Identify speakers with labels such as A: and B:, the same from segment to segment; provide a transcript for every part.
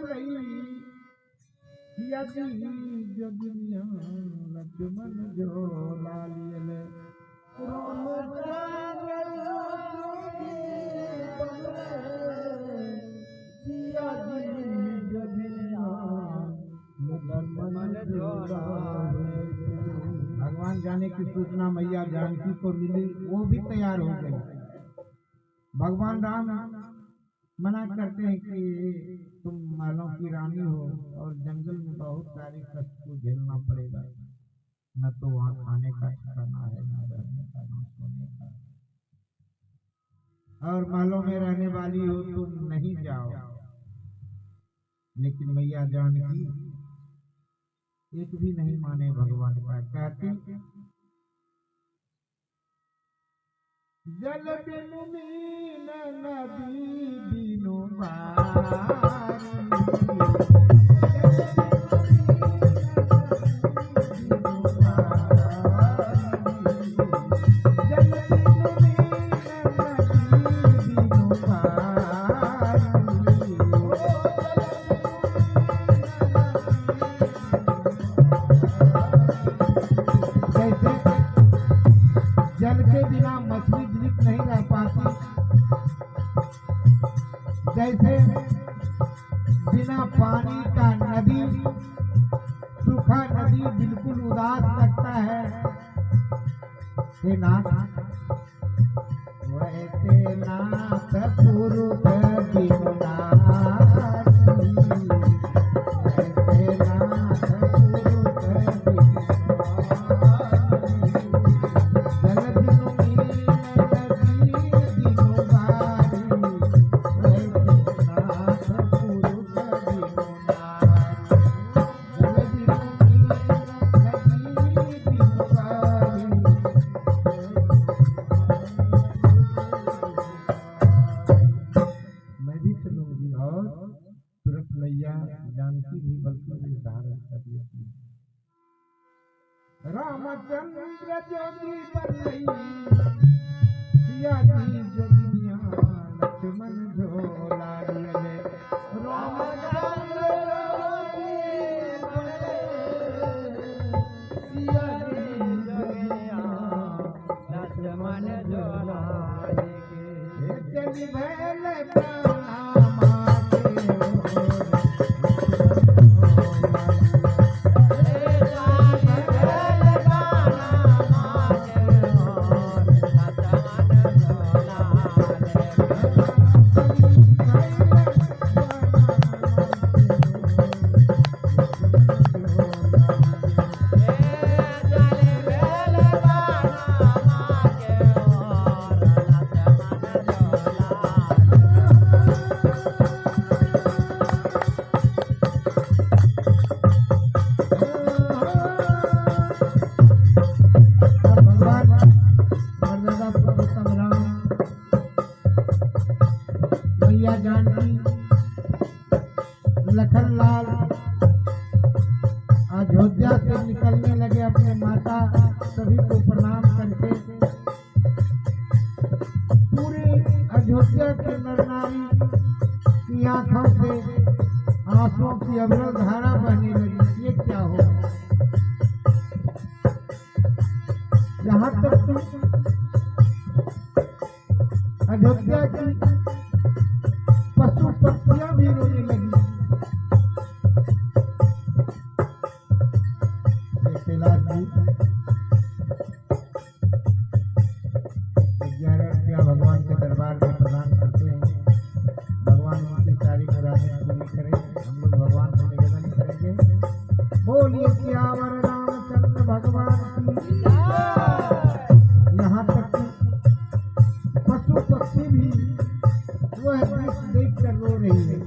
A: रही यदि जगनिया लक्ष्मण जो लालियले भगवान जाने की सूचना मैया जानकी को मिली, वो भी तैयार हो गई। भगवान राम मना करते हैं कि तुम मालों की रानी हो और जंगल में बहुत सारे कष्ट को झेलना पड़ेगा, न तो वहाँ खाने का ठिकाना है, न रहने का, न सोने का, और मालों में रहने वाली हो तुम नहीं जाओ। लेकिन मैया जानकी एक भी नहीं माने भगवान का, कहती जल बिनु मीन नदी बिनु जल के बिना मछली जीवित नहीं रह पाती, जैसे बिना पानी का नदी, सूखा नदी बिल्कुल उदास लगता है। हे नाथ, वैसे नाथ पुरुष बिनु नारी, वैसे नाथ पुरुष बिनु जानकी भी बल्कि निर्धारण कर लेती है। रामचंद्र जोगी बल्लई सिया जी जोगिनिया लक्ष्मण झोला दिए। रामचंद्र जोगी बल्लई सिया जी जोगिनिया लक्ष्मण झोला दिए। चली भैले लखनलाल अयोध्या से निकलने लगे, अपने माता सभी को प्रणाम करके। पूरे अयोध्या के नर नारी की आंखों से आंसुओं की अविरल धारा बहने लगी। ये क्या हो? यहाँ तक कि अयोध्या की पशु पक्षियां भी रोने लगी। भगवान के दरबार में प्रदान करते हैं। भगवान उनकी सारी मुरादें पूरी करें। हम लोग भगवान से निवेदन करेंगे, बोलिए सियावर रामचंद्र भगवान की। यहाँ तक कि पशु पक्षी भी वह दृश्य देख कर रो रही है।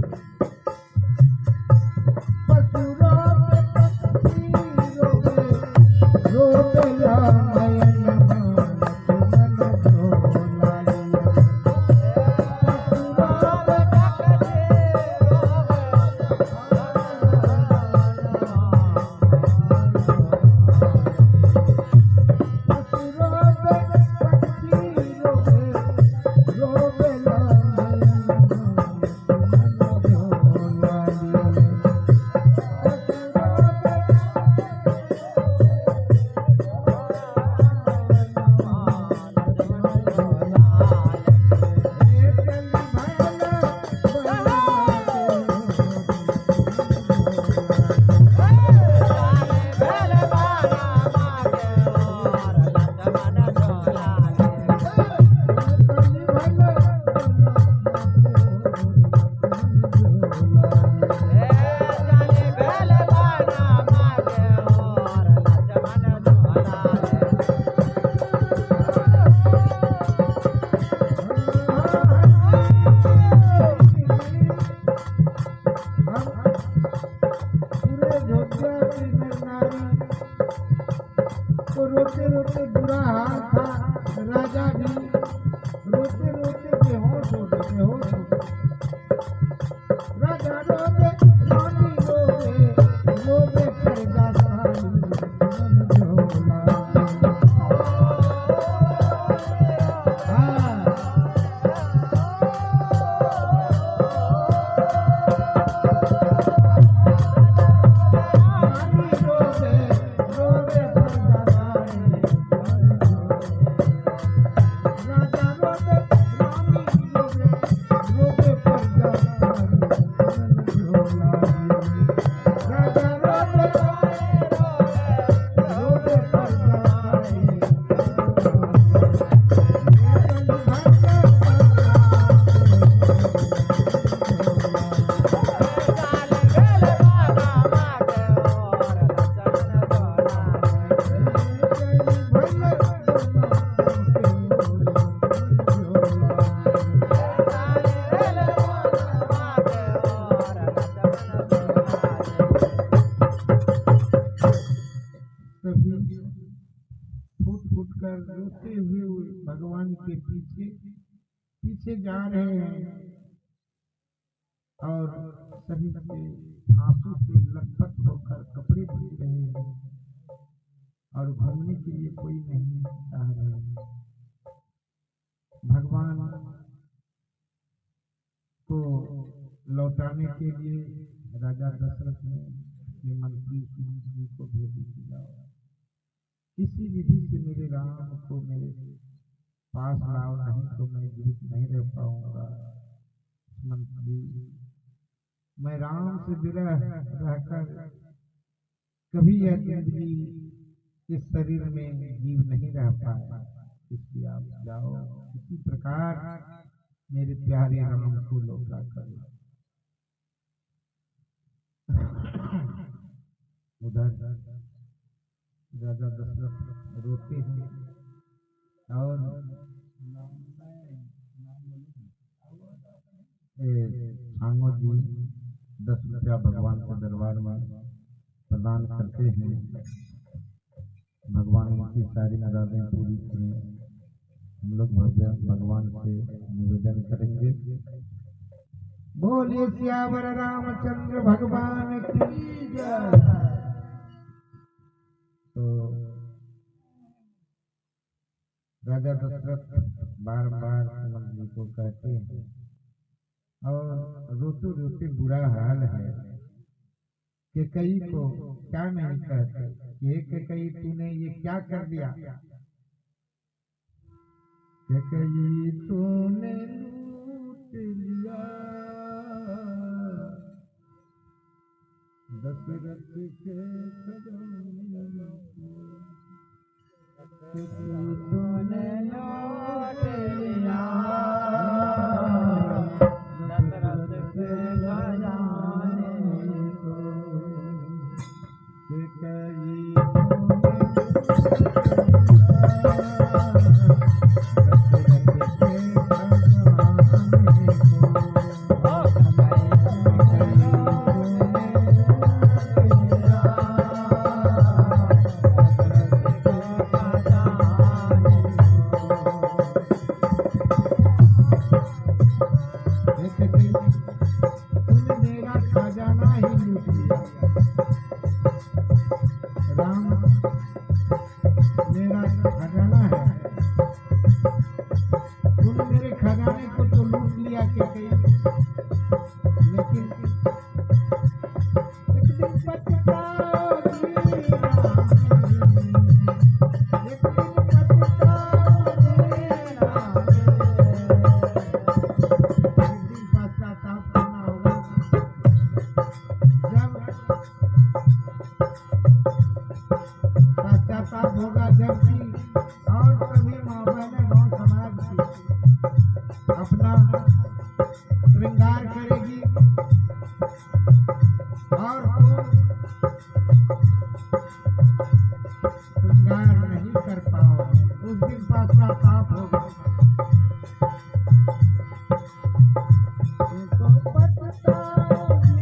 A: पशु रोते पक्षी रोते रोते पूरे अयोध्या की नर नारी तो रोते रोते बुरा हाल था। राजा भी रोते रोते बेहोश हो गए, बेहोश हो गए। राजा रोवे, रानी रोवे, रोवे प्रजा सारी मन झोला। हाँ, रानी रोवे, रोवे प्रजा सारी मन झोला। राजा रोवे, रानी रोवे, रोवे प्रजा सारी मन झोला। राजा रोवे, रोवे प्रजा सारी मन फूट फूट कर रोते हुए वो भगवान के पीछे पीछे जा रहे हैं और सभी से आंसू से लथपथ होकर कपड़े धुल रहे हैं और घूमने के लिए कोई नहीं चाह रहे हैं। भगवान को लौटाने के लिए राजा दशरथ ने अपने मंत्री जी को भेज दिया, किसी विधि से मेरे राम को मेरे पास लाओ, नहीं तो मैं जीवित नहीं रह पाऊंगा। मंत्री, मैं राम से विरह रहकर कभी यह जिंदगी इस शरीर में जीव नहीं रह पाया, इसलिए आप जाओ, इसी प्रकार मेरे प्यारे राम को लौटा कर। उधर राजा दशरथ रोते हैं और छांगो जी 10 रुपया भगवान के दरबार में प्रदान करते हैं। भगवान की सारी मुरादें पूरी करें। हम लोग भगवान से निवेदन करेंगे, बोलिए सियावर रामचंद्र भगवान की जय। तो राजा दशरथ बार बार मंत्री को कहते हैं और रोते रोते बुरा हाल है कि कई को क्या नहीं कहते कि कई तूने ये क्या कर दिया, कि कई तूने लूट लिया दशरथ के खजाने को, तूने लूट लिया दशरथ के खजाने को, कि कई होगा जबकि और सभी माँ बहनें गाँव समाज की अपना श्रृंगार करेगी और श्रृंगार नहीं कर पाओगे, उस दिन पश्चाताप होगा। तो पछताओगे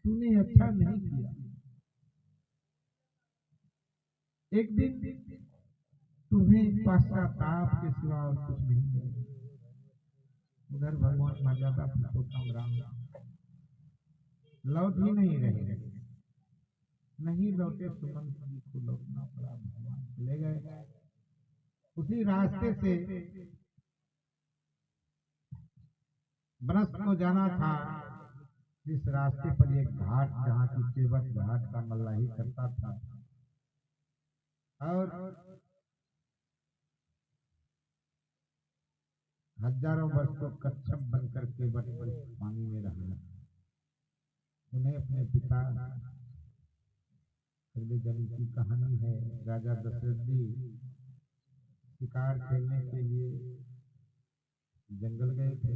A: तूने अच्छा नहीं किया। एक दिन तुम्हें पश्चाताप के सिवा और कुछ नहीं मिलेगा। उधर भगवान मर्यादा पुरुषोत्तम राम लौट ही नहीं रहे, नहीं लौटे। सुमंत जी को लौटना पड़ा, भगवान चले गए। उसी रास्ते से बनस को जाना था, जिस रास्ते पर एक घाट जहाँ की केवट घाट का मल्लाही करता था, और हजारों वर्ष तो कच्छप बनकर केवट पर पानी में रहा। उन्हें अपने पिता अगले जन्म की कहानी है। राजा दशरथ जी शिकार खेलने के लिए जंगल गए थे।